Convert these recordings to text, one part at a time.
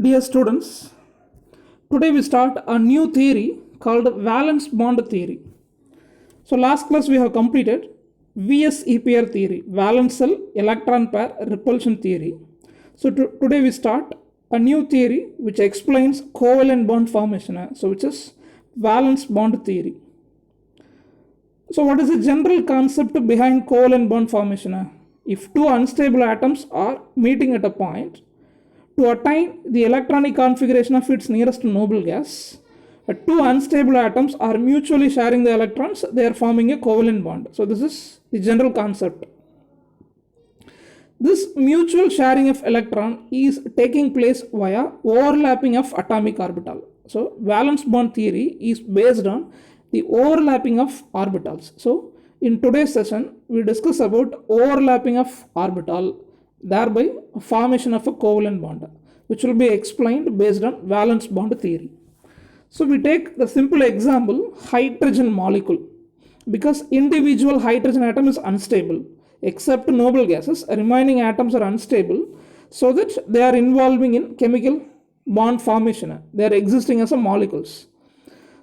Dear students, today we start a new theory called valence bond theory. So last class we have completed VS-EPR theory, valence shell electron pair repulsion theory. So today we start a new theory which explains covalent bond formation, so which is valence bond theory. So what is the general concept behind covalent bond formation? If two unstable atoms are meeting at a point, to attain the electronic configuration of its nearest noble gas, two unstable atoms are mutually sharing the electrons, they are forming a covalent bond. So this is the general concept. This mutual sharing of electron is taking place via overlapping of atomic orbital. So valence bond theory is based on the overlapping of orbitals. So in today's session, we discuss about overlapping of orbital, thereby formation of a covalent bond, which will be explained based on valence bond theory. So we take the simple example, hydrogen molecule. Because individual hydrogen atom is unstable, except noble gases, remaining atoms are unstable, so that they are involving in chemical bond formation. They are existing as a molecules.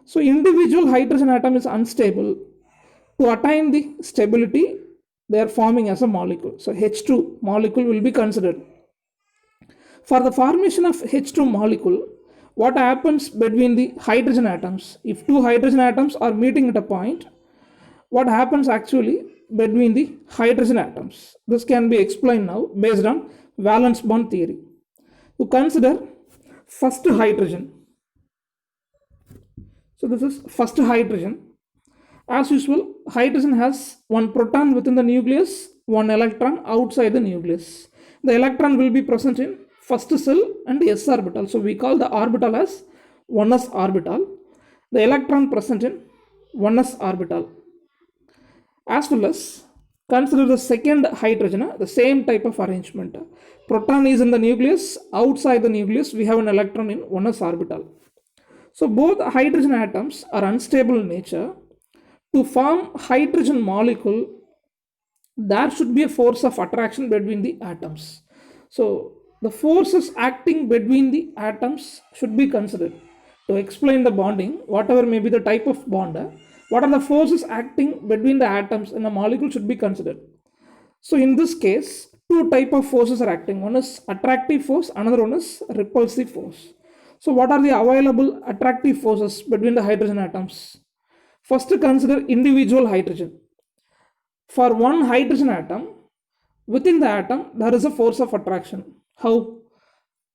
So individual hydrogen atom is unstable. To attain the stability, they are forming as a molecule. So H2 molecule will be considered. For the formation of H2 molecule, what happens between the hydrogen atoms? If two hydrogen atoms are meeting at a point, what happens actually between the hydrogen atoms? This can be explained now based on valence bond theory. To consider first hydrogen. So this is first hydrogen. As usual, hydrogen has one proton within the nucleus, one electron outside the nucleus. The electron will be present in first shell and s orbital. So we call the orbital as 1s orbital. The electron present in 1s orbital. As well as consider the second hydrogen, the same type of arrangement. Proton is in the nucleus, outside the nucleus we have an electron in 1s orbital. So both hydrogen atoms are unstable in nature. To form hydrogen molecule, there should be a force of attraction between the atoms. So the forces acting between the atoms should be considered. To explain the bonding, whatever may be the type of bond, what are the forces acting between the atoms in a molecule should be considered. So in this case, two type of forces are acting. One is attractive force, another one is repulsive force. So what are the available attractive forces between the hydrogen atoms? First, consider individual hydrogen. For one hydrogen atom, within the atom, there is a force of attraction. How?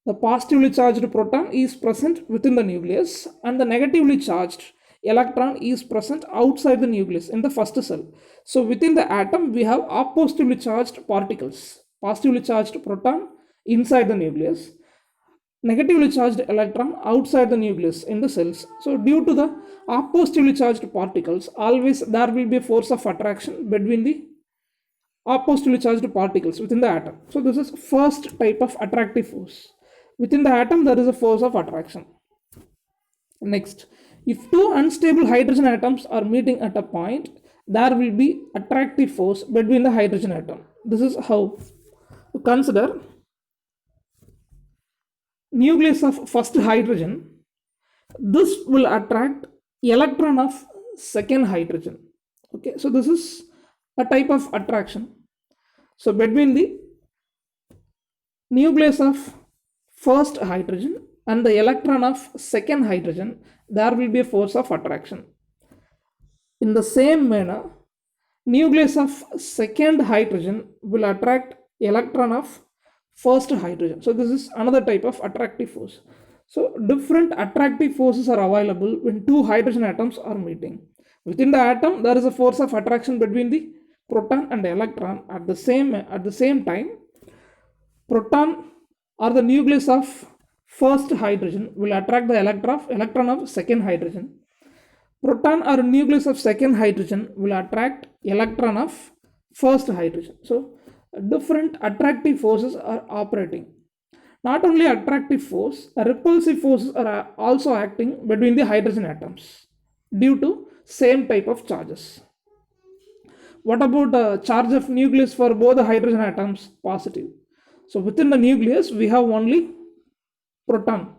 The positively charged proton is present within the nucleus and the negatively charged electron is present outside the nucleus in the first cell. So within the atom, we have oppositively charged particles. Positively charged proton inside the nucleus, negatively charged electron outside the nucleus in the cells. So due to the oppositively charged particles, always there will be a force of attraction between the oppositively charged particles within the atom. So this is first type of attractive force. Within the atom there is a force of attraction. Next, if two unstable hydrogen atoms are meeting at a point, there will be attractive force between the hydrogen atom. This is how to consider nucleus of first hydrogen. This will attract electron of second hydrogen. Okay, so this is a type of attraction. So between the nucleus of first hydrogen and the electron of second hydrogen, there will be a force of attraction. In the same manner, nucleus of second hydrogen will attract electron of first hydrogen. So this is another type of attractive force. So different attractive forces are available when two hydrogen atoms are meeting. Within the atom, there is a force of attraction between the proton and the electron. At the same time, proton or the nucleus of first hydrogen will attract the electron of second hydrogen. Proton or nucleus of second hydrogen will attract electron of first hydrogen. So different attractive forces are operating. Not only attractive force, repulsive forces are also acting between the hydrogen atoms due to same type of charges. What about charge of nucleus for both the hydrogen atoms? Positive. So within the nucleus we have only proton.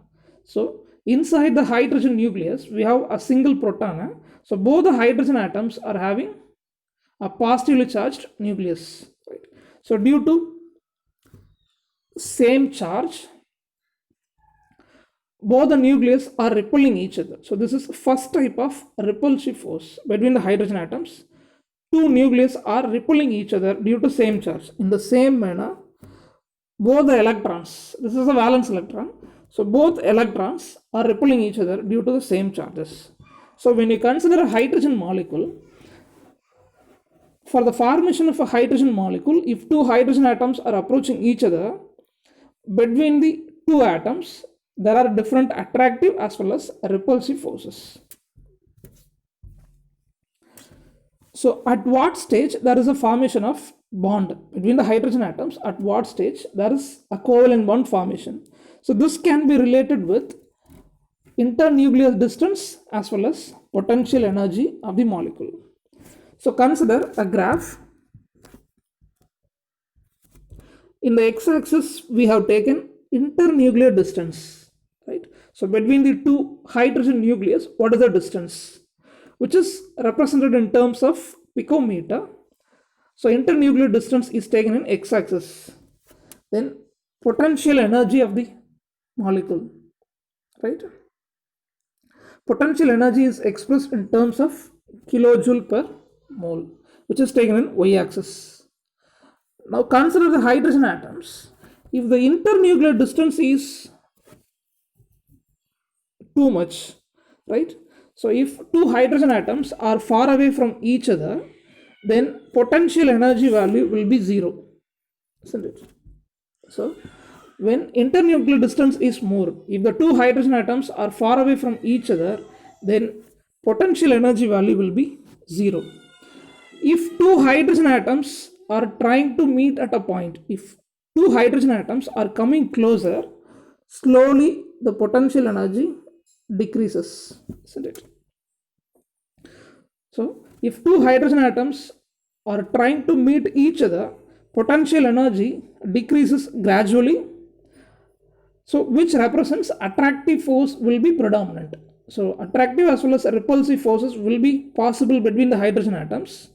So inside the hydrogen nucleus, we have a single proton. So both the hydrogen atoms are having a positively charged nucleus. Right? So due to same charge, both the nucleus are repelling each other. So this is first type of repulsive force between the hydrogen atoms. Two nucleus are repelling each other due to same charge. In the same manner, both the electrons, this is a valence electron, so both electrons are repelling each other due to the same charges. So when you consider a hydrogen molecule, for the formation of a hydrogen molecule, if two hydrogen atoms are approaching each other, between the two atoms, there are different attractive as well as repulsive forces. So at what stage there is a formation of bond between the hydrogen atoms? At what stage there is a covalent bond formation? So this can be related with internuclear distance as well as potential energy of the molecule. So consider a graph. In the x-axis we have taken internuclear distance, right? So between the two hydrogen nucleus, what is the distance, which is represented in terms of picometer. So internuclear distance is taken in x-axis. Then potential energy of the molecule, right? Potential energy is expressed in terms of kilojoule per mole, which is taken in y-axis. Now consider the hydrogen atoms. If the internuclear distance is too much, right? So if two hydrogen atoms are far away from each other, then potential energy value will be 0, isn't it? So when internuclear distance is more, if the two hydrogen atoms are far away from each other, then potential energy value will be 0. If two hydrogen atoms are trying to meet at a point, if two hydrogen atoms are coming closer, slowly the potential energy decreases, isn't it? So if two hydrogen atoms are trying to meet each other, potential energy decreases gradually, so which represents attractive force will be predominant. So attractive as well as repulsive forces will be possible between the hydrogen atoms.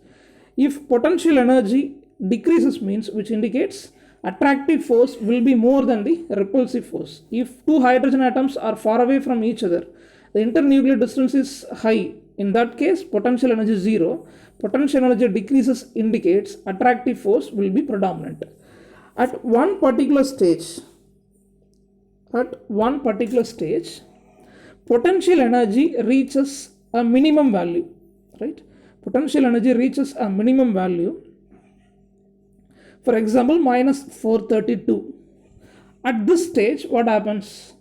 If potential energy decreases means, which indicates attractive force will be more than the repulsive force. If two hydrogen atoms are far away from each other, the internuclear distance is high. In that case, potential energy is 0. Potential energy decreases indicates attractive force will be predominant. At one particular stage, potential energy reaches a minimum value, right? Potential energy reaches a minimum value. For example, minus 432. At this stage, what happens?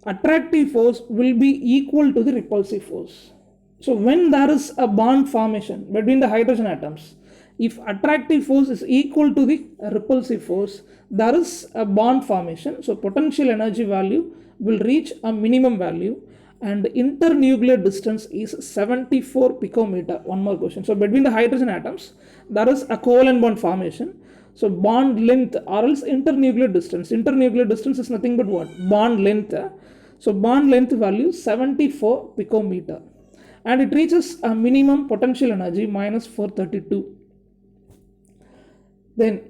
Attractive force will be equal to the repulsive force. So when there is a bond formation between the hydrogen atoms, if attractive force is equal to the repulsive force, there is a bond formation. So potential energy value will reach a minimum value, and internuclear distance is 74 picometer. One more question. So between the hydrogen atoms, there is a covalent bond formation. So bond length or else internuclear distance. Internuclear distance is nothing but what? Bond length. So bond length value 74 picometer. And it reaches a minimum potential energy minus 432. Then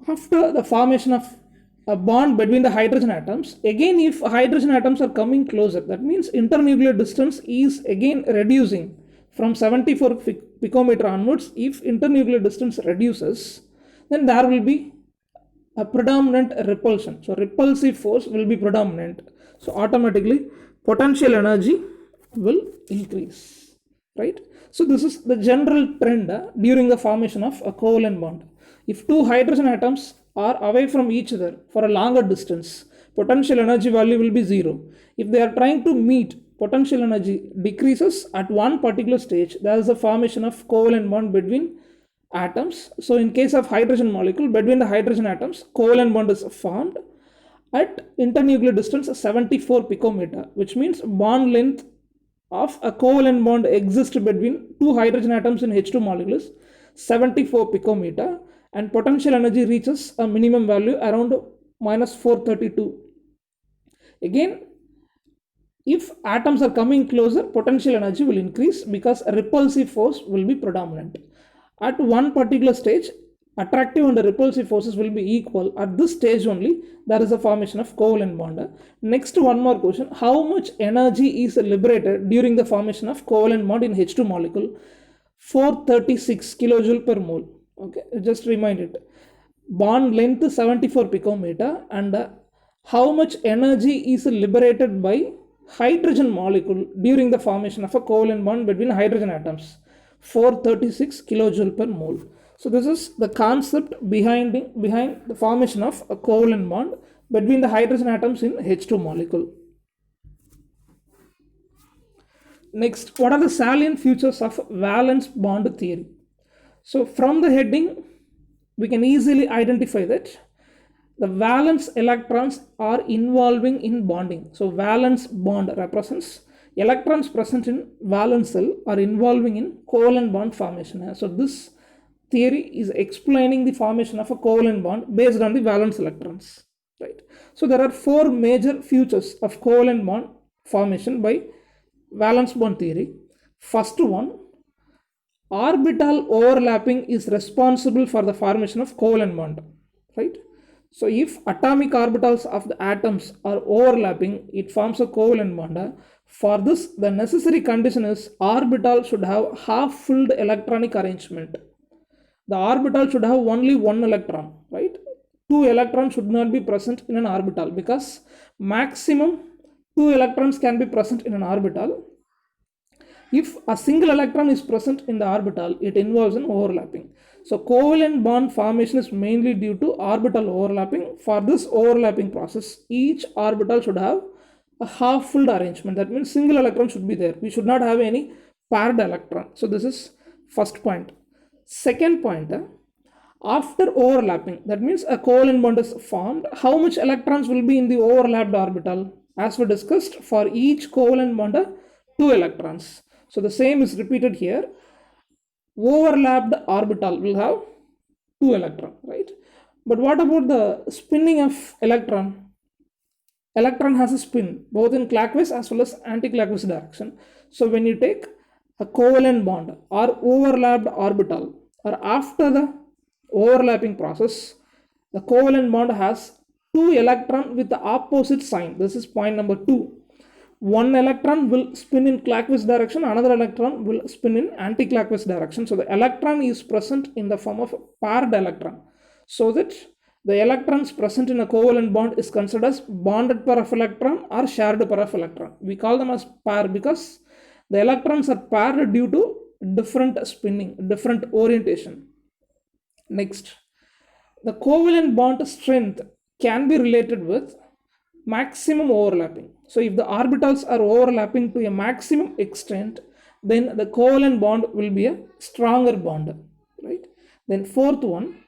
after the formation of a bond between the hydrogen atoms, again if hydrogen atoms are coming closer, that means internuclear distance is again reducing from 74 picometer onwards. If internuclear distance reduces, then there will be a predominant repulsion. So repulsive force will be predominant. So automatically potential energy will increase, right? So this is the general trend during the formation of a covalent bond. If two hydrogen atoms are away from each other for a longer distance, potential energy value will be 0. If they are trying to meet, potential energy decreases. At one particular stage, there is a formation of covalent bond between atoms. So in case of hydrogen molecule, between the hydrogen atoms, covalent bond is formed at internuclear distance 74 picometer, which means bond length of a covalent bond exists between two hydrogen atoms in H2 molecules 74 picometer, and potential energy reaches a minimum value around minus 432. Again, if atoms are coming closer, potential energy will increase because repulsive force will be predominant. At one particular stage, attractive and repulsive forces will be equal. At this stage only, there is a formation of covalent bond. Next, one more question. How much energy is liberated during the formation of covalent bond in H2 molecule? 436 kilojoule per mole. Okay, just remind it. Bond length 74 picometer, and how much energy is liberated by hydrogen molecule during the formation of a covalent bond between hydrogen atoms? 436 kilojoule per mole. So this is the concept behind the formation of a covalent bond between the hydrogen atoms in H2 molecule. Next, what are the salient features of valence bond theory? So from the heading, we can easily identify that the valence electrons are involving in bonding. So valence bond represents electrons present in valence shell are involving in covalent bond formation. So this theory is explaining the formation of a covalent bond based on the valence electrons, right? So there are four major features of covalent bond formation by valence bond theory. First one, orbital overlapping is responsible for the formation of covalent bond, right? So if atomic orbitals of the atoms are overlapping, it forms a covalent bond. For this, the necessary condition is orbital should have half-filled electronic arrangement. The orbital should have only one electron, right? Two electrons should not be present in an orbital because maximum two electrons can be present in an orbital. If a single electron is present in the orbital, it involves an overlapping. So covalent bond formation is mainly due to orbital overlapping. For this overlapping process, each orbital should have a half-filled arrangement. That means single electron should be there. We should not have any paired electron. So this is first point. Second point, after overlapping, that means a covalent bond is formed, how much electrons will be in the overlapped orbital? As we discussed, for each covalent bond, 2 electrons. So the same is repeated here. Overlapped orbital will have 2 electrons, right? But what about the spinning of electron? Electron has a spin both in clockwise as well as anti-clockwise direction. So when you take a covalent bond or overlapped orbital, or after the overlapping process, the covalent bond has 2 electrons with the opposite sign. This is point number 2. One electron will spin in clockwise direction, another electron will spin in anti-clockwise direction. So the electron is present in the form of paired electron, so that the electrons present in a covalent bond is considered as bonded pair of electron or shared pair of electron. We call them as pair because the electrons are paired due to different spinning, different orientation. Next, the covalent bond strength can be related with maximum overlapping. So if the orbitals are overlapping to a maximum extent, then the covalent bond will be a stronger bond, right? Then fourth one,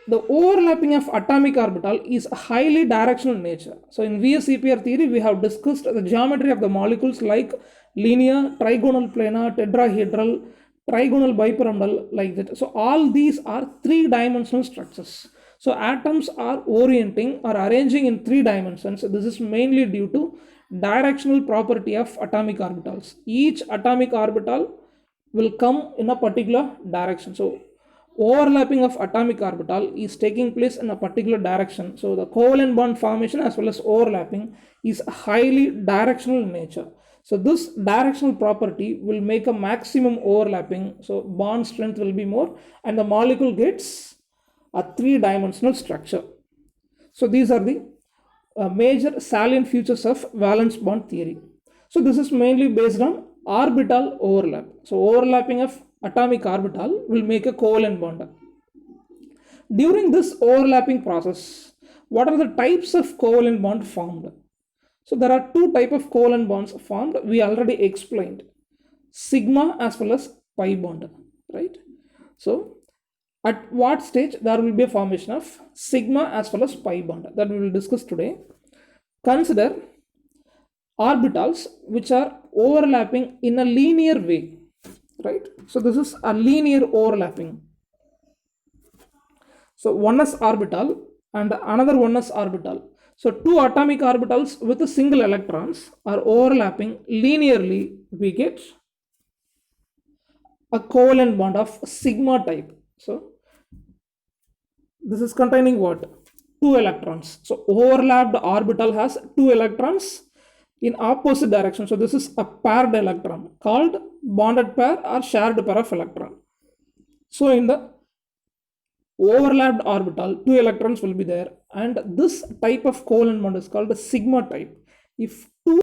the overlapping of atomic orbital is highly directional in nature. So in VSEPR theory, we have discussed the geometry of the molecules like linear, trigonal planar, tetrahedral, trigonal bipyramidal, like that. So all these are three-dimensional structures. So atoms are orienting or arranging in 3 dimensions. This is mainly due to directional property of atomic orbitals. Each atomic orbital will come in a particular direction. So overlapping of atomic orbital is taking place in a particular direction. So the covalent bond formation as well as overlapping is highly directional in nature. So this directional property will make a maximum overlapping. So bond strength will be more and the molecule gets a 3-dimensional structure. So these are the major salient features of valence bond theory. So this is mainly based on orbital overlap. So overlapping of atomic orbital will make a covalent bond. During this overlapping process, what are the types of covalent bond formed? So there are 2 types of covalent bonds formed. We already explained sigma as well as pi bond, right? So at what stage there will be a formation of sigma as well as pi bond, that we will discuss today. Consider orbitals which are overlapping in a linear way, right? So this is a linear overlapping. So 1s orbital and another oneness orbital. So two atomic orbitals with a single electrons are overlapping linearly. We get a covalent bond of sigma type. So this is containing what? Two electrons. So overlapped orbital has two electrons in opposite direction. So this is a paired electron called bonded pair or shared pair of electron. So in the overlapped orbital, two electrons will be there, and this type of covalent bond is called a sigma type. If two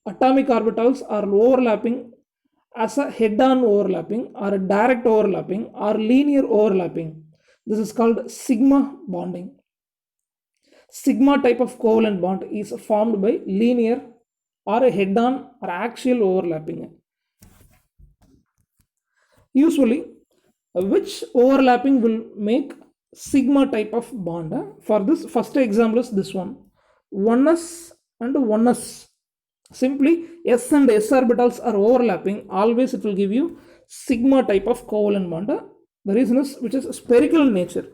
atomic orbitals are overlapping as a head-on overlapping or a direct overlapping or linear overlapping, this is called sigma bonding. Sigma type of covalent bond is formed by linear or a head-on or axial overlapping. Usually, which overlapping will make sigma type of bond? For this, first example is this one, 1s and 1s. Simply s and s orbitals are overlapping, always it will give you sigma type of covalent bond. The reason is which is spherical in nature.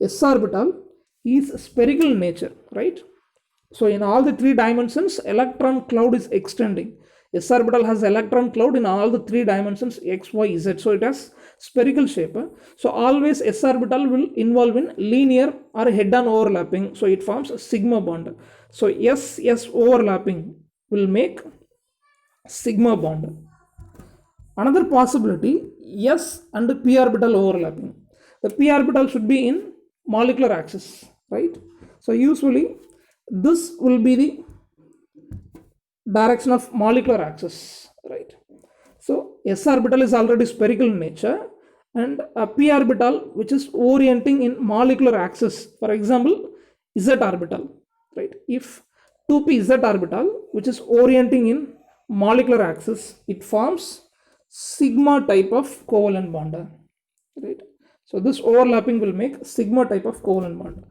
S orbital is spherical in nature, right? So in all the three dimensions, electron cloud is extending. S orbital has electron cloud in all the three dimensions x, y, z. So it has spherical shape. So always S orbital will involve in linear or head-on overlapping. So it forms a sigma bond. So S overlapping will make sigma bond. Another possibility, S and p orbital overlapping. The p orbital should be in molecular axis, right? So usually this will be the direction of molecular axis, right? So s orbital is already spherical in nature, and a p orbital which is orienting in molecular axis, for example z orbital, right? If 2p z orbital which is orienting in molecular axis, it forms sigma type of covalent bond, right? So this overlapping will make sigma type of covalent bond.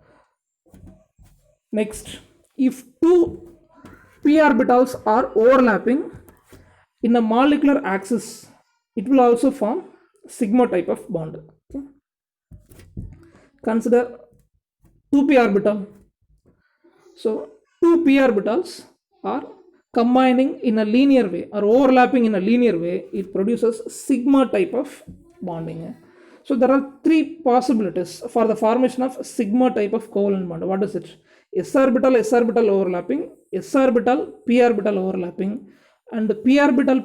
Next, if two p orbitals are overlapping in a molecular axis, it will also form sigma type of bond. Okay. Consider 2p orbital. So 2p orbitals are combining in a linear way or overlapping in a linear way, it produces sigma type of bonding. So there are three possibilities for the formation of sigma type of covalent bond. What is it? S orbital overlapping, s orbital p orbital overlapping, and p orbital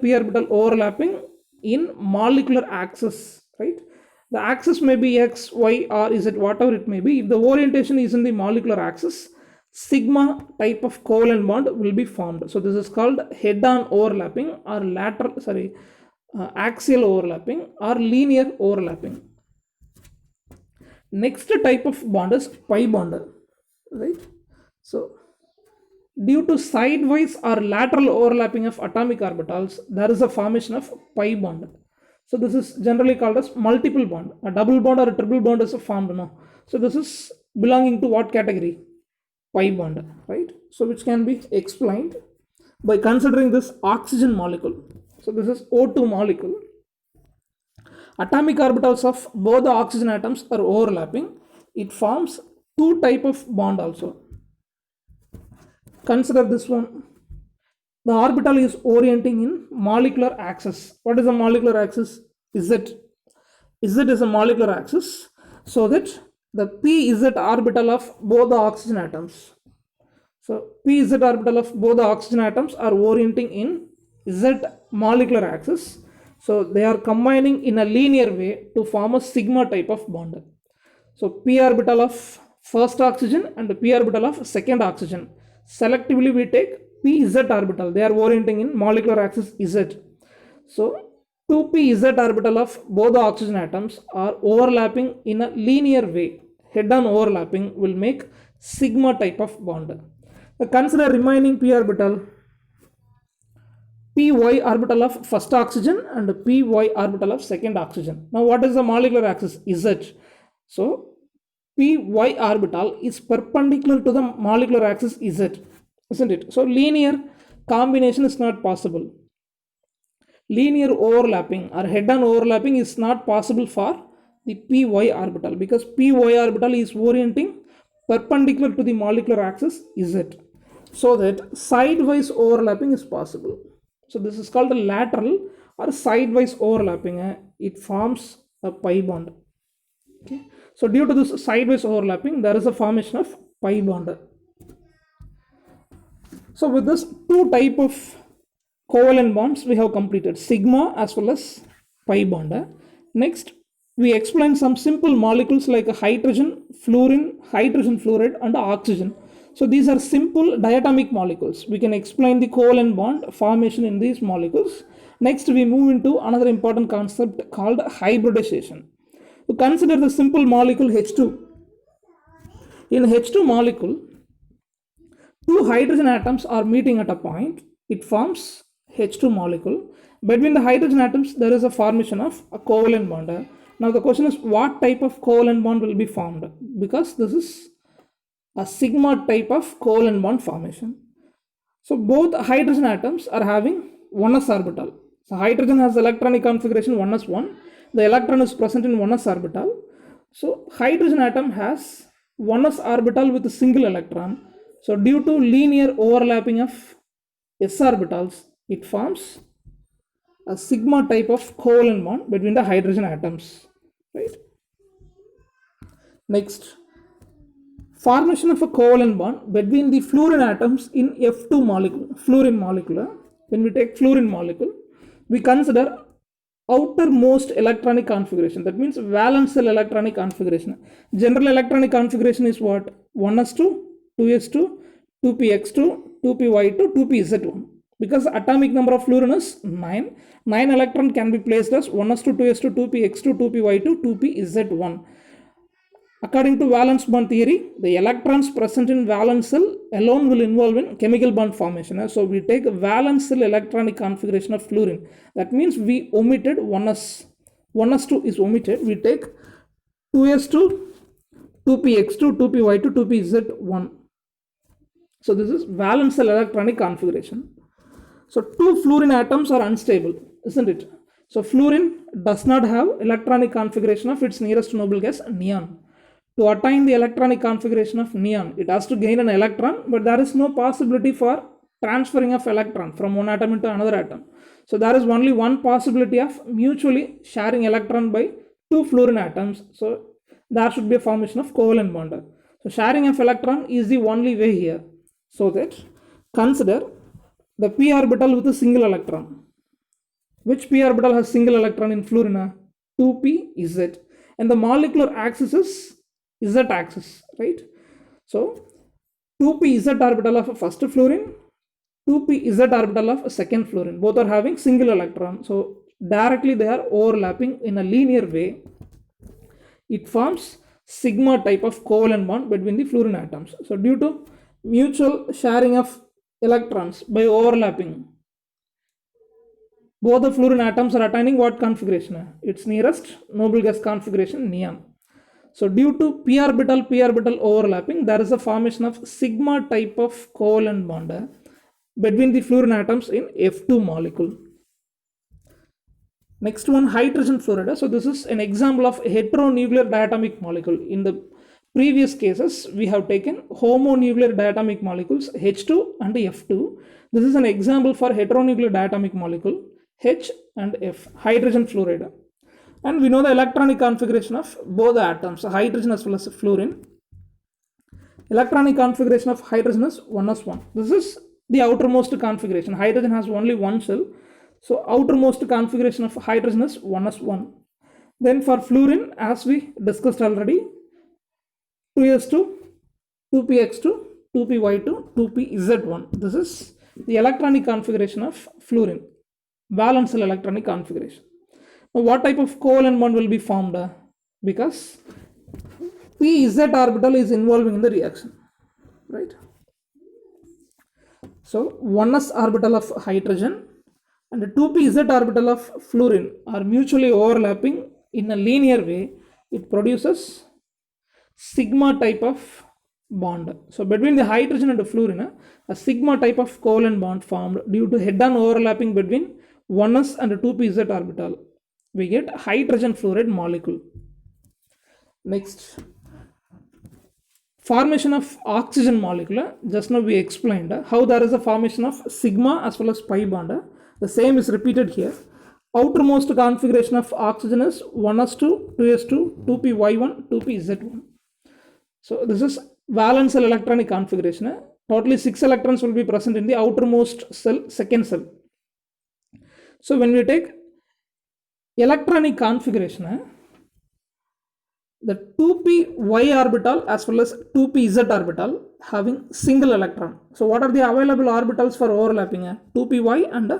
overlapping in molecular axis, right? The axis may be x, y, or z, whatever it may be. If the orientation is in the molecular axis, sigma type of covalent bond will be formed. So this is called head-on overlapping or axial overlapping or linear overlapping. Next type of bond is pi bond, right? So due to sidewise or lateral overlapping of atomic orbitals, there is a formation of pi bond. So this is generally called as multiple bond. A double bond or a triple bond is formed now. So this is belonging to what category? Pi bond, right? So which can be explained by considering this oxygen molecule. So this is O2 molecule. Atomic orbitals of both the oxygen atoms are overlapping. It forms two type of bond also. Consider this one. The orbital is orienting in molecular axis. What is the molecular axis? Z. Z is a molecular axis, so that the pz orbital of both the oxygen atoms. So pz orbital of both the oxygen atoms are orienting in z molecular axis. So they are combining in a linear way to form a sigma type of bond. So p orbital of first oxygen and p orbital of second oxygen. Selectively we take pz orbital. They are orienting in molecular axis z. So 2pz orbital of both the oxygen atoms are overlapping in a linear way. Head-on overlapping will make sigma type of bond. Consider remaining p orbital. Py orbital of first oxygen and py orbital of second oxygen. Now what is the molecular axis? Z. So py orbital is perpendicular to the molecular axis Z, isn't it? So linear combination is not possible. Linear overlapping or head-on overlapping is not possible for the py orbital, because py orbital is orienting perpendicular to the molecular axis Z, so that sidewise overlapping is possible. So this is called a lateral or sidewise overlapping. It forms a pi bond. Okay. So due to this sidewise overlapping, there is a formation of pi bond. So with this two type of covalent bonds we have completed, sigma as well as pi bond. Next, we explain some simple molecules like hydrogen, fluorine, hydrogen fluoride and oxygen. So these are simple diatomic molecules. We can explain the covalent bond formation in these molecules. Next, we move into another important concept called hybridization. We consider the simple molecule H2. In H2 molecule, two hydrogen atoms are meeting at a point. It forms H2 molecule. Between the hydrogen atoms, there is a formation of a covalent bond. Now the question is, what type of covalent bond will be formed? Because this is a sigma type of covalent bond formation. So both hydrogen atoms are having 1s orbital. So hydrogen has electronic configuration 1s1. The electron is present in 1s orbital. So hydrogen atom has 1s orbital with a single electron. So due to linear overlapping of s orbitals, it forms a sigma type of covalent bond between the hydrogen atoms. Right. Next, formation of a covalent bond between the fluorine atoms in F2 molecule, fluorine molecule. When we take fluorine molecule, we consider outermost electronic configuration. That means valence shell electronic configuration. General electronic configuration is what? 1s2, 2s2, 2px2, 2py2, 2pz1. Because atomic number of fluorine is 9. 9 electron can be placed as 1s2, 2s2, 2px2, 2py2, 2pz1. According to valence bond theory, the electrons present in valence shell alone will involve in chemical bond formation. So we take valence shell electronic configuration of fluorine. That means we omitted 1s. 1s2 is omitted. We take 2s2, 2px2, 2py2, 2pz1. So this is valence shell electronic configuration. So two fluorine atoms are unstable, isn't it? So fluorine does not have electronic configuration of its nearest noble gas, neon. To attain the electronic configuration of neon, it has to gain an electron, but there is no possibility for transferring of electron from one atom into another atom. So there is only one possibility of mutually sharing electron by two fluorine atoms. So there should be a formation of covalent bond. So sharing of electron is the only way here. So that consider the p orbital with a single electron. Which p orbital has single electron in fluorine? 2pz. And the molecular axis is z axis, right? So 2pz orbital of a first fluorine, 2pz orbital of a second fluorine. Both are having single electron. So directly they are overlapping in a linear way. It forms sigma type of covalent bond between the fluorine atoms. So due to mutual sharing of electrons by overlapping, both the fluorine atoms are attaining what configuration? Its nearest noble gas configuration, neon. So due to p orbital overlapping, there is a formation of sigma type of covalent bond between the fluorine atoms in F2 molecule. Next one, hydrogen fluoride. So this is an example of heteronuclear diatomic molecule. In the previous cases, we have taken homonuclear diatomic molecules H2 and F2. This is an example for heteronuclear diatomic molecule H and F, hydrogen fluoride. And we know the electronic configuration of both the atoms, hydrogen as well as fluorine. Electronic configuration of hydrogen is 1s1. This is the outermost configuration. Hydrogen has only one shell. So outermost configuration of hydrogen is 1s1. Then for fluorine, as we discussed already, 2s2, 2px2, 2py2, 2pz1. This is the electronic configuration of fluorine, valence shell electronic configuration. Now, what type of covalent bond will be formed? Because pz orbital is involving in the reaction, right? So 1s orbital of hydrogen and 2pz orbital of fluorine are mutually overlapping in a linear way. It produces sigma type of bond. So between the hydrogen and the fluorine, a sigma type of covalent bond formed due to head-on overlapping between 1s and 2pz orbital. We get hydrogen fluoride molecule. Next, Formation of oxygen molecule, just now we explained how there is a formation of sigma as well as pi bond. The same is repeated here. Outermost configuration of oxygen is 1s2, 2s2, 2py1, 2pz1. So this is valence cell electronic configuration. Totally 6 electrons will be present in the outermost cell, second cell. So when we take electronic configuration, the 2py orbital as well as 2pz orbital having single electron. So what are the available orbitals for overlapping? 2py and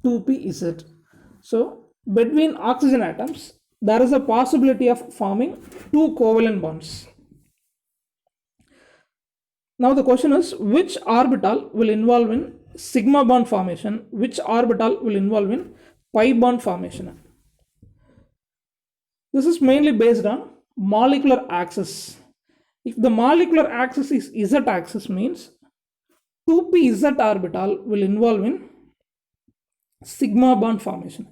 2pz. So between oxygen atoms, there is a possibility of forming two covalent bonds. Now the question is, which orbital will involve in sigma bond formation, which orbital will involve in pi bond formation? This is mainly based on molecular axis. If the molecular axis is z axis, means 2pz orbital will involve in sigma bond formation.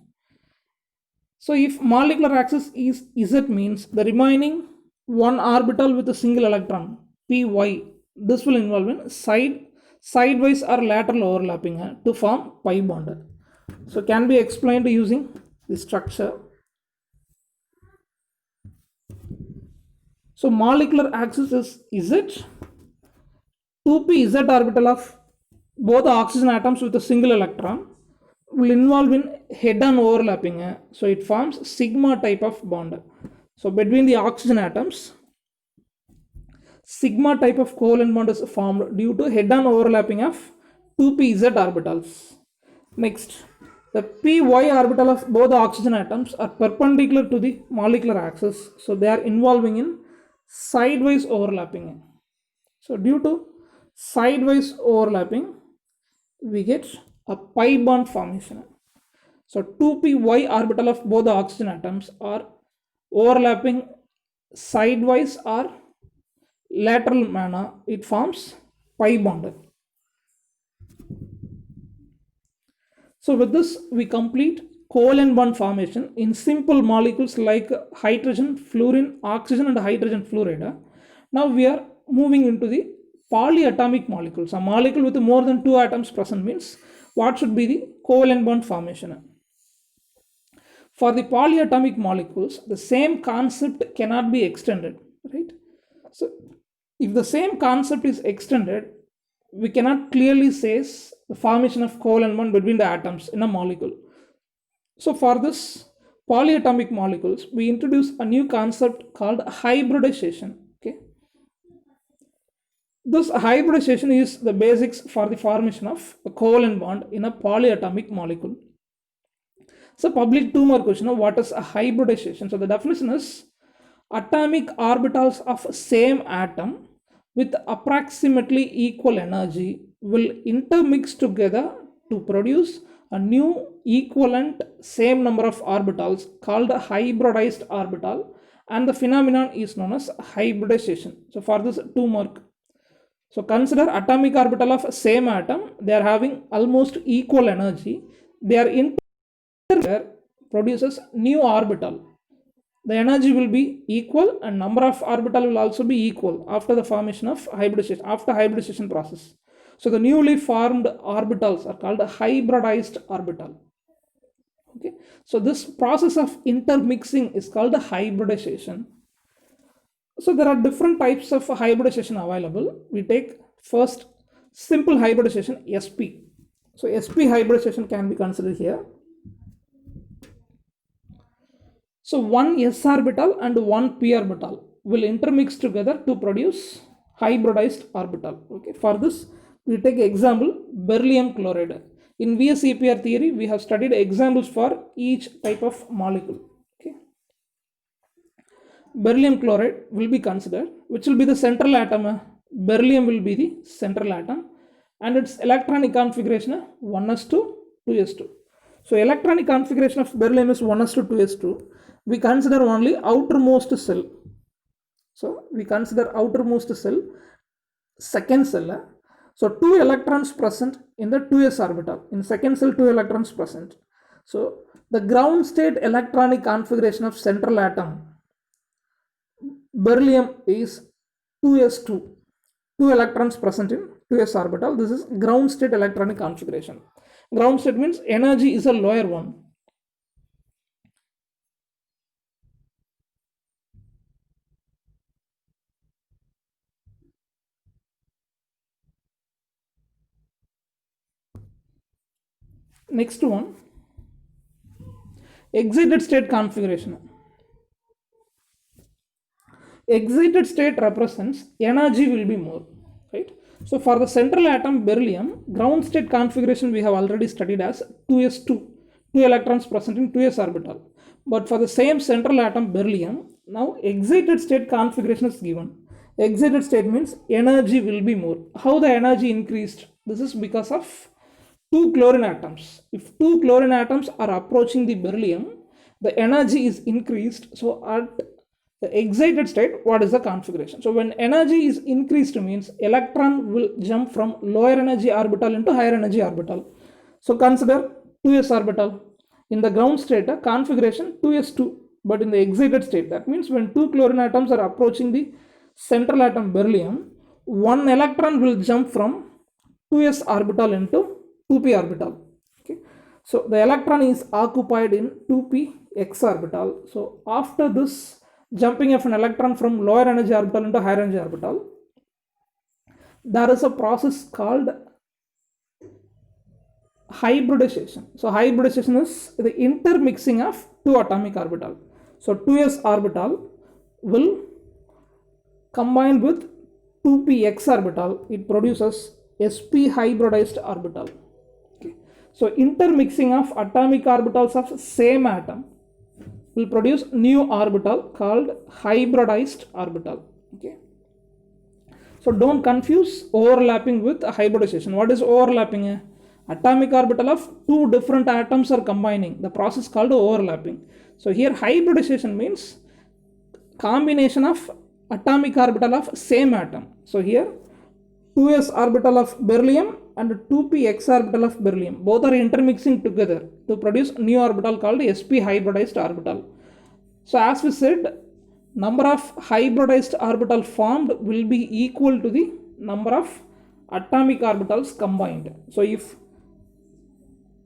So if molecular axis is z, means the remaining one orbital with a single electron, py, this will involve in sidewise or lateral overlapping to form pi bond. So can be explained using the structure. So molecular axis is z, 2pz orbital of both the oxygen atoms with a single electron will involve in head-on overlapping. So it forms sigma type of bond. So between the oxygen atoms, sigma type of covalent bond is formed due to head-on overlapping of 2pz orbitals. Next, the py orbital of both the oxygen atoms are perpendicular to the molecular axis. So they are involving in sidewise overlapping. So due to sidewise overlapping, we get a pi bond formation. So 2py orbital of both the oxygen atoms are overlapping sidewise or lateral manner. It forms pi bond. So with this, we complete covalent bond formation in simple molecules like hydrogen, fluorine, oxygen and hydrogen fluoride. Now we are moving into the polyatomic molecules. A molecule with more than 2 atoms present means what should be the covalent bond formation? For the polyatomic molecules, the same concept cannot be extended, right? So if the same concept is extended, we cannot clearly say the formation of covalent bond between the atoms in a molecule. So for this polyatomic molecules, we introduce a new concept called hybridization. Okay, this hybridization is the basics for the formation of a covalent bond in a polyatomic molecule. So public 2 more question, what is a hybridization? So the definition is atomic orbitals of same atom with approximately equal energy will intermix together to produce a new equivalent same number of orbitals called a hybridized orbital, and the phenomenon is known as hybridization. So for this 2 mark. So consider atomic orbital of same atom, they are having almost equal energy, they are produces new orbital. The energy will be equal and number of orbital will also be equal after the formation of hybridization, after hybridization process. So the newly formed orbitals are called a hybridized orbital. Okay, so this process of intermixing is called a hybridization. So there are different types of hybridization available. We take first simple hybridization, sp. So sp hybridization can be considered here. So one s orbital and one p orbital will intermix together to produce hybridized orbital. Okay, for this we take example beryllium chloride. In VSEPR theory, we have studied examples for each type of molecule. Okay, beryllium chloride will be considered, which will be the central atom. Beryllium will be the central atom, and its electronic configuration 1s2, 2s2. So electronic configuration of beryllium is 1s2, 2s2. We consider only outermost cell. So we consider outermost cell, second cell. So 2 electrons present in the 2s orbital. In second cell, 2 electrons present. So the ground state electronic configuration of central atom beryllium is 2s2, two electrons present in 2s orbital. This is ground state electronic configuration. Ground state means energy is a lower one. Next one, excited state configuration. Excited state represents energy will be more, right? So for the central atom beryllium, ground state configuration we have already studied as 2s2, two electrons present in 2s orbital. But for the same central atom beryllium, now excited state configuration is given. Excited state means energy will be more. How the energy increased? This is because of two chlorine atoms. If two chlorine atoms are approaching the beryllium, the energy is increased. So at the excited state, what is the configuration? So when energy is increased means electron will jump from lower energy orbital into higher energy orbital. So consider 2s orbital. In the ground state, configuration 2s2. But in the excited state, that means when two chlorine atoms are approaching the central atom beryllium, one electron will jump from 2s orbital into 2p orbital. Okay. So the electron is occupied in 2p x orbital. So after this jumping of an electron from lower energy orbital into higher energy orbital, there is a process called hybridization. So hybridization is the intermixing of two atomic orbital. So 2s orbital will combine with 2px orbital. It produces sp hybridized orbital. Okay. So intermixing of atomic orbitals of same atom will produce new orbital called hybridized orbital. Okay. So don't confuse overlapping with hybridization. What is overlapping? Atomic orbital of two different atoms are combining. The process called overlapping. So here hybridization means combination of atomic orbital of same atom. So here 2s orbital of beryllium and 2px orbital of beryllium both are intermixing together to produce new orbital called sp hybridized orbital. So as we said, number of hybridized orbital formed will be equal to the number of atomic orbitals combined. So if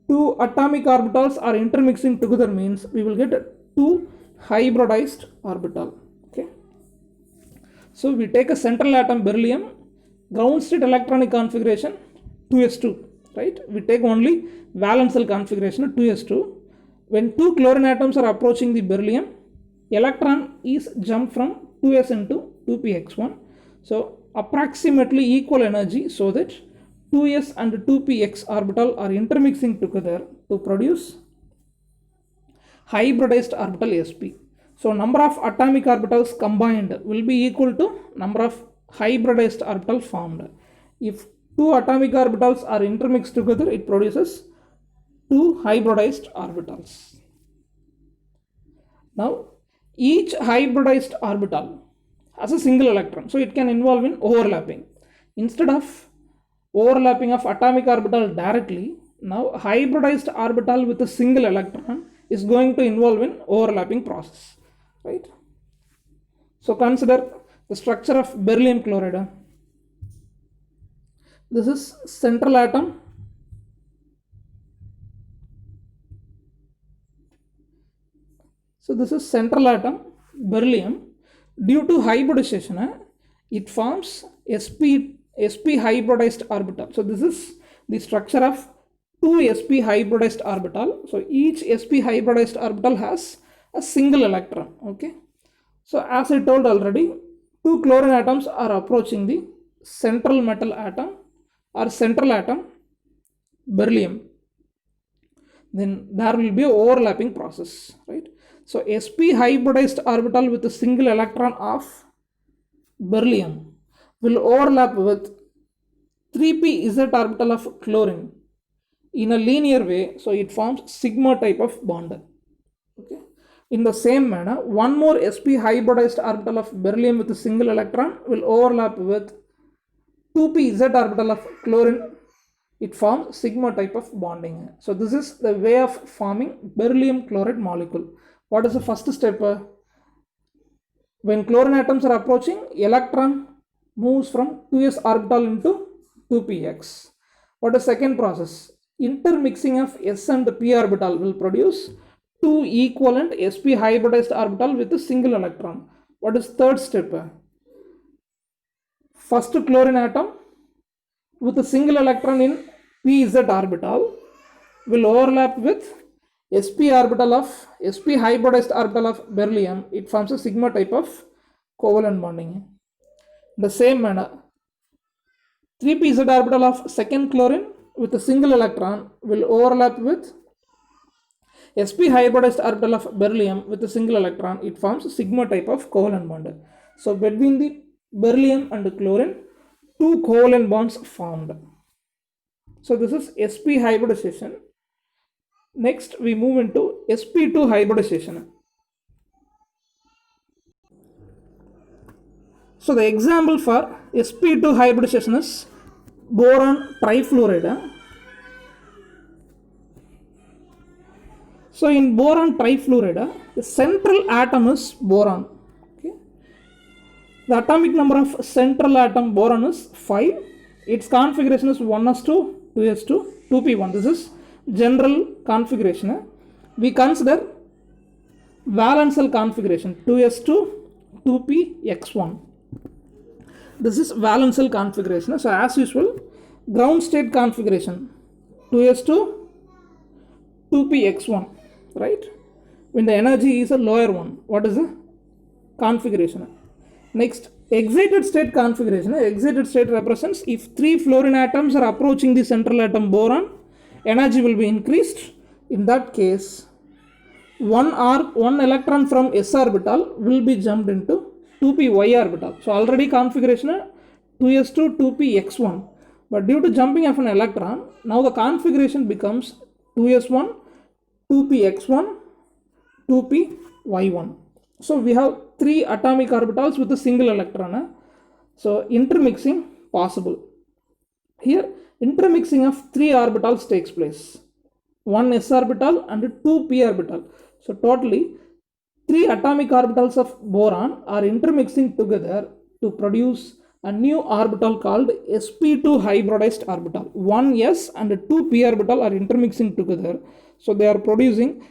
two atomic orbitals are intermixing together means we will get two hybridized orbital. Okay. So we take a central atom beryllium, ground state electronic configuration 2s2, right? We take only valence shell configuration 2s2. When two chlorine atoms are approaching the beryllium, electron is jumped from 2s into 2px1. So approximately equal energy, so that 2s and 2px orbital are intermixing together to produce hybridized orbital sp. So number of atomic orbitals combined will be equal to number of hybridized orbital formed. If two atomic orbitals are intermixed together, it produces two hybridized orbitals. Now each hybridized orbital has a single electron, so it can involve in overlapping. Instead of overlapping of atomic orbital directly, now hybridized orbital with a single electron is going to involve in overlapping process, right? So consider the structure of beryllium chloride. This is central atom. So this is central atom beryllium. Due to hybridization, it forms sp hybridized orbital. So this is the structure of two sp hybridized orbital. So each sp hybridized orbital has a single electron. Okay. So as I told already, two chlorine atoms are approaching the central metal atom or central atom beryllium. Then there will be an overlapping process, right? So sp hybridized orbital with a single electron of beryllium will overlap with 3pz orbital of chlorine in a linear way, so it forms sigma type of bond. Okay. In the same manner, one more sp hybridized orbital of beryllium with a single electron will overlap with 2pz orbital of chlorine. It forms sigma type of bonding. So this is the way of forming beryllium chloride molecule. What is the first step? When chlorine atoms are approaching, electron moves from 2s orbital into 2px. What is second process? Intermixing of s and p orbital will produce two equivalent sp hybridized orbital with a single electron. What is third step? First chlorine atom with a single electron in pz orbital will overlap with sp orbital of sp hybridized orbital of beryllium. It forms a sigma type of covalent bonding. The same manner, 3pz orbital of second chlorine with a single electron will overlap with sp hybridized orbital of beryllium with a single electron. It forms a sigma type of covalent bond. So between the beryllium and the chlorine, two covalent bonds formed. So this is sp hybridization. Next we move into sp2 hybridization. So the example for sp2 hybridization is boron trifluoride. So in boron trifluoride, the central atom is boron. Okay. The atomic number of central atom boron is 5. Its configuration is 1s2, 2s2, 2p1. This is general configuration. We consider valence configuration 2s2, 2px1. This is valence configuration. So as usual, ground state configuration 2s2, 2px1, right? When the energy is a lower one, what is the configuration? Next, excited state configuration. Excited state represents if three fluorine atoms are approaching the central atom boron, energy will be increased. In that case, one electron from s orbital will be jumped into 2p y orbital. So already configuration 2s2, 2px1, but due to jumping of an electron, now the configuration becomes 2s1, 2px1, 2py1. So we have three atomic orbitals with a single electron. So intermixing possible. Here intermixing of three orbitals takes place, one s orbital and two p orbital. So totally three atomic orbitals of boron are intermixing together to produce a new orbital called sp2 hybridized orbital. One s and two p orbital are intermixing together, so they are producing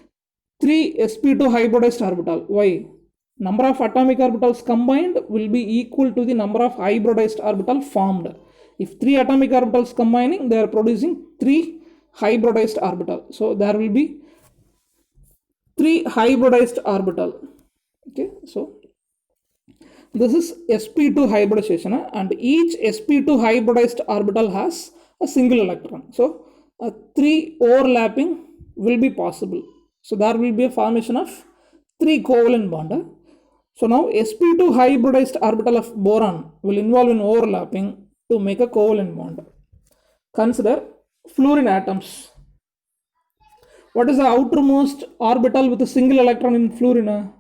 three sp2 hybridized orbital. Why? Number of atomic orbitals combined will be equal to the number of hybridized orbital formed. If three atomic orbitals combining, they are producing three hybridized orbital. So there will be three hybridized orbital. Okay, so this is sp2 hybridization, and each sp2 hybridized orbital has a single electron. So three overlapping will be possible. So there will be a formation of three covalent bond. So now sp2 hybridized orbital of boron will involve in overlapping to make a covalent bond. Consider fluorine atoms. What is the outermost orbital with a single electron in fluorine?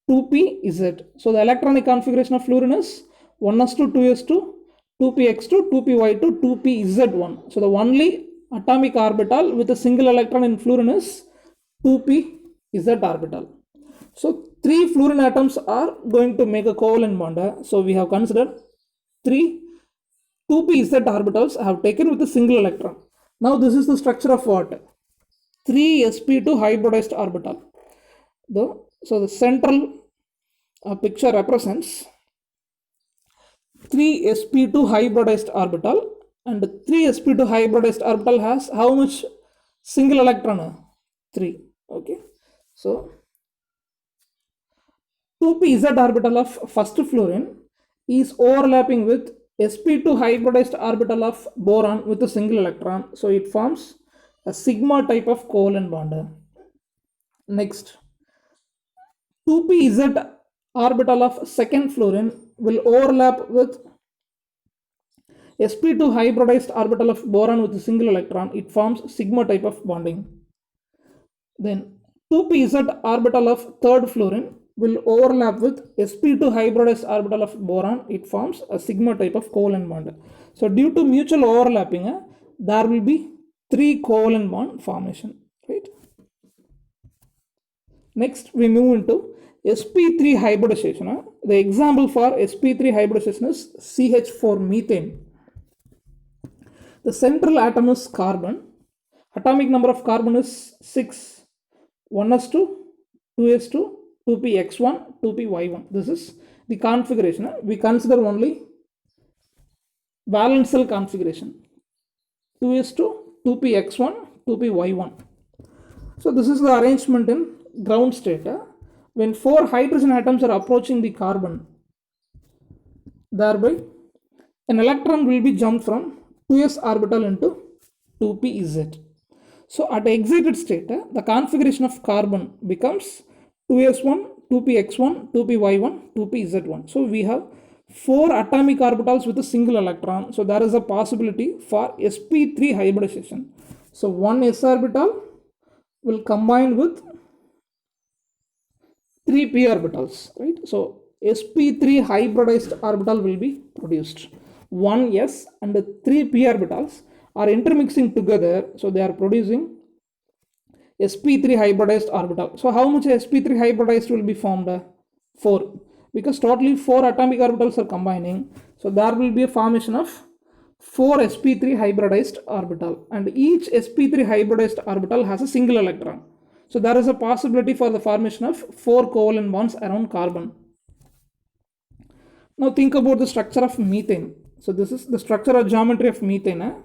2pz. So the electronic configuration of fluorine is 1s2, 2s2, 2px2, 2py2, 2pz1. So the only atomic orbital with a single electron in fluorine is 2pz orbital. So three fluorine atoms are going to make a covalent bond. So we have considered three 2pz orbitals have taken with a single electron. Now this is the structure of what? 3 sp2 hybridized orbital. So the central picture represents 3 sp2 hybridized orbital, and 3 sp2 hybridized orbital has how much single electron? 3. Okay, so 2pz orbital of first fluorine is overlapping with sp2 hybridized orbital of boron with a single electron, so it forms a sigma type of covalent bond. Next, 2pz orbital of second fluorine will overlap with sp2 hybridized orbital of boron with a single electron. It forms sigma type of bonding. Then 2pz orbital of third fluorine will overlap with sp2 hybridized orbital of boron. It forms a sigma type of covalent bond. So due to mutual overlapping, there will be three covalent bond formation, right? Next we move into sp3 hybridization. The example for sp3 hybridization is CH4 methane. The central atom is carbon. Atomic number of carbon is 6. 1s2, 2s2, 2px1, 2py1. This is the configuration. We consider only valence cell configuration. 2s2, 2px1, 2py1. So this is the arrangement in ground state. When 4 hydrogen atoms are approaching the carbon, thereby an electron will be jumped from 2s orbital into 2pz. So at excited state, the configuration of carbon becomes 2s1, 2px1, 2py1, 2pz1. So we have 4 atomic orbitals with a single electron. So there is a possibility for sp3 hybridization. So one s orbital will combine with 3 p orbitals, right? So sp3 hybridized orbital will be produced. 1 s and 3 p orbitals are intermixing together, so they are producing sp3 hybridized orbital. So how much sp3 hybridized will be formed? 4, because totally 4 atomic orbitals are combining, so there will be a formation of 4 sp3 hybridized orbital, and each sp3 hybridized orbital has a single electron. So there is a possibility for the formation of 4 covalent bonds around carbon. Now think about the structure of methane. So this is the structure or geometry of methane.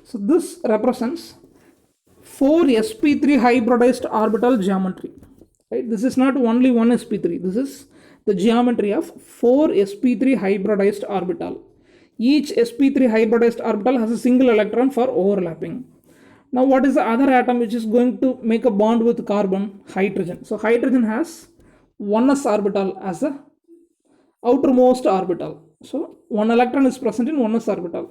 So this represents 4 sp3 hybridized orbital geometry. Right? This is not only one sp3. This is the geometry of 4 sp3 hybridized orbital. Each sp3 hybridized orbital has a single electron for overlapping. Now what is the other atom which is going to make a bond with carbon? Hydrogen. So hydrogen has 1s orbital as a outermost orbital. So one electron is present in 1s orbital.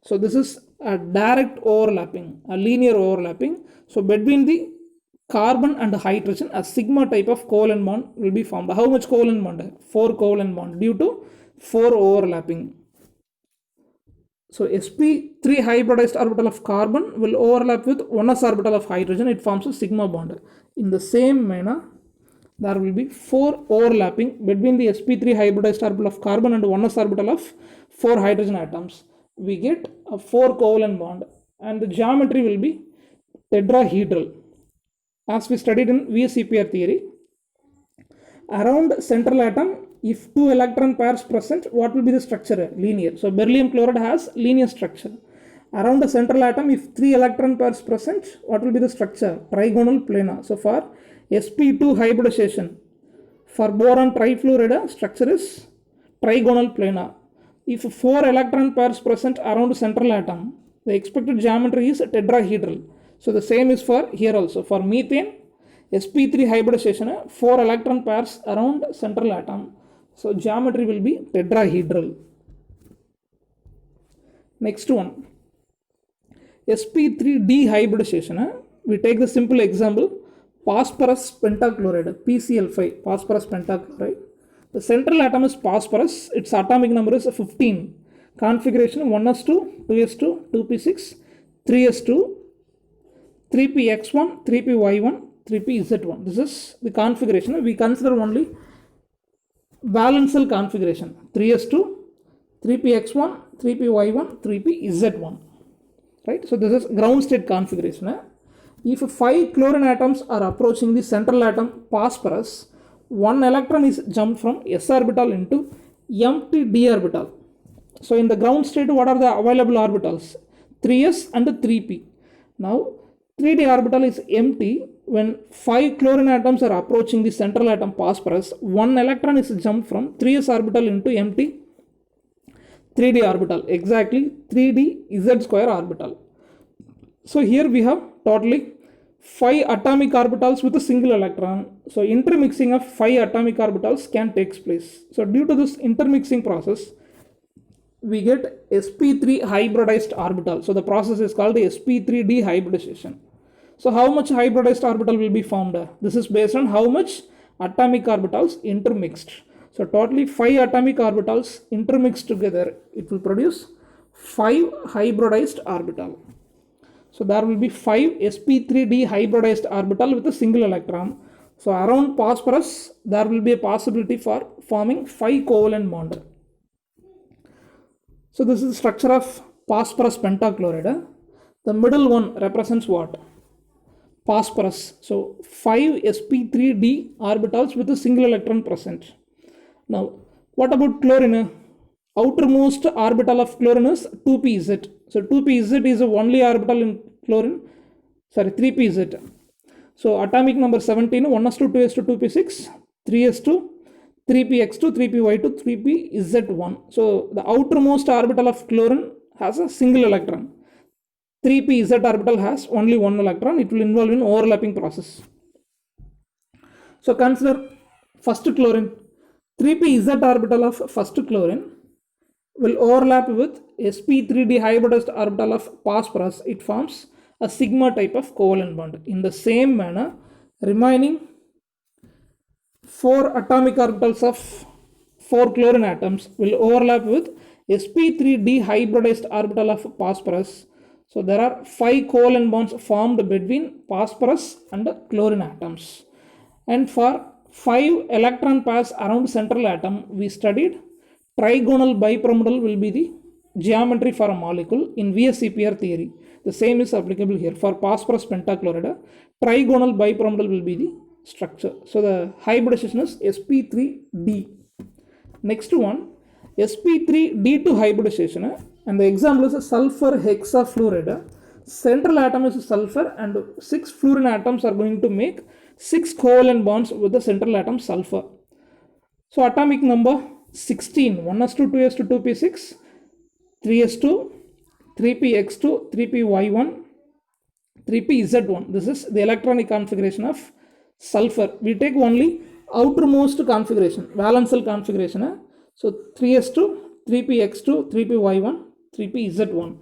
So this is a direct overlapping, a linear overlapping. So between the carbon and hydrogen, a sigma type of covalent bond will be formed. How much covalent bond? 4 covalent bond due to 4 overlapping. So sp3 hybridized orbital of carbon will overlap with 1s orbital of hydrogen. It forms a sigma bond. In the same manner, there will be 4 overlapping between the sp3 hybridized orbital of carbon and 1s orbital of 4 hydrogen atoms. We get a 4 covalent bond, and the geometry will be tetrahedral. As we studied in VSEPR theory, around central atom, if 2 electron pairs present, what will be the structure? Linear. So beryllium chloride has linear structure. Around the central atom, if 3 electron pairs present, what will be the structure? Trigonal planar. So for sp2 hybridization, for boron trifluoride, structure is trigonal planar. If 4 electron pairs present around the central atom, the expected geometry is tetrahedral. So the same is for here also. For methane, sp3 hybridization, 4 electron pairs around central atom. So geometry will be tetrahedral. Next one, sp3 dehybridization. We take the simple example, phosphorus pentachloride, PCl5, phosphorus pentachloride. The central atom is phosphorus, its atomic number is 15. Configuration 1s2, 2s2, 2p6, 3s2, 3px1, 3py1, 3pz1. This is the configuration. We consider only valence cell configuration, 3s2, 3px1, 3py1, 3pz1. Right? So this is ground state configuration. If 5 chlorine atoms are approaching the central atom phosphorus, 1 electron is jumped from s orbital into empty d orbital. So in the ground state, what are the available orbitals? 3s and 3p. Now 3d orbital is empty. When 5 chlorine atoms are approaching the central atom phosphorus, 1 electron is jumped from 3s orbital into empty 3d orbital, exactly 3d z square orbital. So here we have totally 5 atomic orbitals with a single electron. So intermixing of 5 atomic orbitals can take place. So due to this intermixing process, we get sp3 hybridized orbital. So the process is called the sp3 dehybridization. So how much hybridized orbital will be formed? This is based on how much atomic orbitals intermixed. So totally 5 atomic orbitals intermixed together, it will produce 5 hybridized orbital. So there will be 5 sp3d hybridized orbital with a single electron. So around phosphorus, there will be a possibility for forming 5 covalent bond. So this is the structure of phosphorus pentachloride. The middle one represents what? Phosphorus. So 5 sp3d orbitals with a single electron present. Now, what about chlorine? Outermost orbital of chlorine is 2pz. So 2pz is the only orbital in chlorine. Sorry, 3pz. So atomic number 17, 1s2, 2s2, 2p6, 3s2, 3px2, 3py2, 3pz1. So the outermost orbital of chlorine has a single electron. 3pz orbital has only one electron. It will involve in overlapping process. So consider first chlorine. 3pz orbital of first chlorine will overlap with sp3d hybridized orbital of phosphorus. It forms a sigma type of covalent bond. In the same manner, remaining 4 atomic orbitals of 4 chlorine atoms will overlap with sp3d hybridized orbital of phosphorus. So there are 5 covalent bonds formed between phosphorus and chlorine atoms. And for 5 electron pairs around central atom, we studied trigonal bipyramidal will be the geometry for a molecule in VSEPR theory. The same is applicable here. For phosphorus pentachloride, trigonal bipyramidal will be the structure. So the hybridization is sp3d. Next one, sp3d2 hybridization, and the example is a sulfur hexafluoride. Central atom is sulfur and 6 fluorine atoms are going to make 6 covalent bonds with the central atom sulfur. So atomic number 16, 1s2, 2s2, 2p6, 3s2, 3px2, 3py1, 3pz1. This is the electronic configuration of sulfur. We take only outermost configuration, valence configuration. So 3s2, 3px2, 3py1, 3pz1.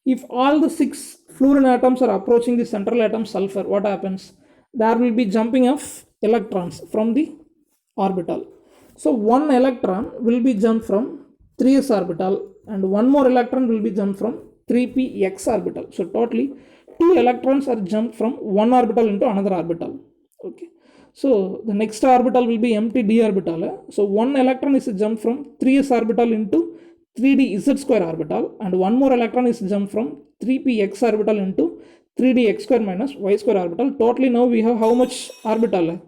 If all the 6 fluorine atoms are approaching the central atom sulfur, what happens? There will be jumping of electrons from the orbital. So one electron will be jumped from 3s orbital and one more electron will be jumped from 3px orbital. So totally 2 electrons are jumped from one orbital into another orbital. Okay. So the next orbital will be empty d orbital. So one electron is jumped from 3s orbital into 3d z square orbital and one more electron is jumped from 3px orbital into 3d x square minus y square orbital. Totally now we have how much orbital?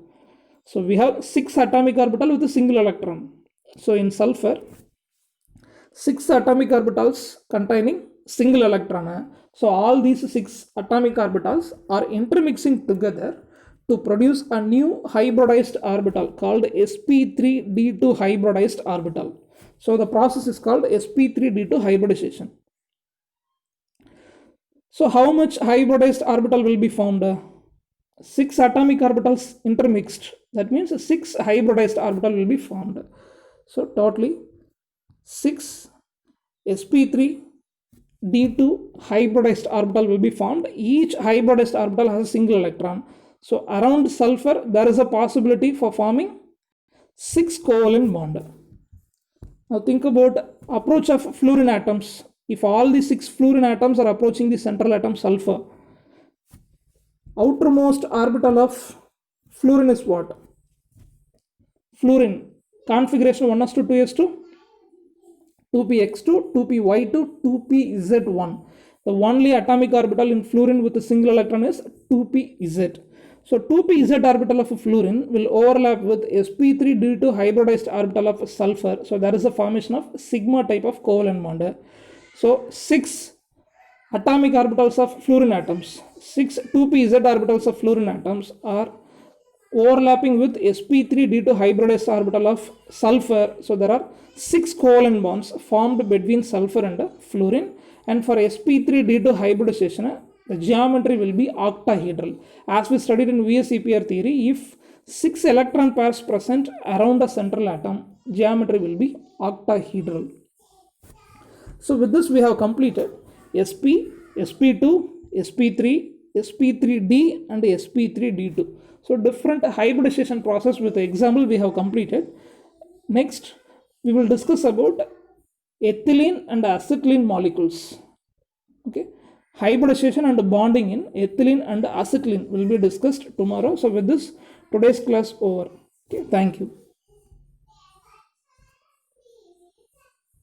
So we have 6 atomic orbital with a single electron. So in sulfur, 6 atomic orbitals containing single electron. So all these 6 atomic orbitals are intermixing together to produce a new hybridized orbital called sp3d2 hybridized orbital. So the process is called sp3d2 hybridization. So how much hybridized orbital will be formed? 6 atomic orbitals intermixed. That means 6 hybridized orbital will be formed. So totally 6 sp3d2 hybridized orbital will be formed. Each hybridized orbital has a single electron. So around sulfur there is a possibility for forming 6 covalent bond. Now think about approach of fluorine atoms. If all the 6 fluorine atoms are approaching the central atom sulfur, outermost orbital of fluorine is what? Fluorine configuration 1s2, 2s2, 2px2, 2py2, 2pz1. The only atomic orbital in fluorine with a single electron is 2pz. So 2pz orbital of fluorine will overlap with sp3d2 hybridized orbital of sulfur. So there is a formation of sigma type of covalent bond. So 6 atomic orbitals of fluorine atoms, 6 2pz orbitals of fluorine atoms are overlapping with sp3d2 hybridized orbital of sulfur. So there are 6 covalent bonds formed between sulfur and fluorine. And for sp3d2 hybridization, the geometry will be octahedral. As we studied in VSEPR theory, if 6 electron pairs present around a central atom, geometry will be octahedral. So with this we have completed sp, sp2, sp3, sp3d and sp3d2. So different hybridization process with the example we have completed. Next we will discuss about ethylene and acetylene molecules. Okay, Hybridization and bonding in ethylene and acetylene will be discussed tomorrow. So with this, today's class over. Okay, thank you.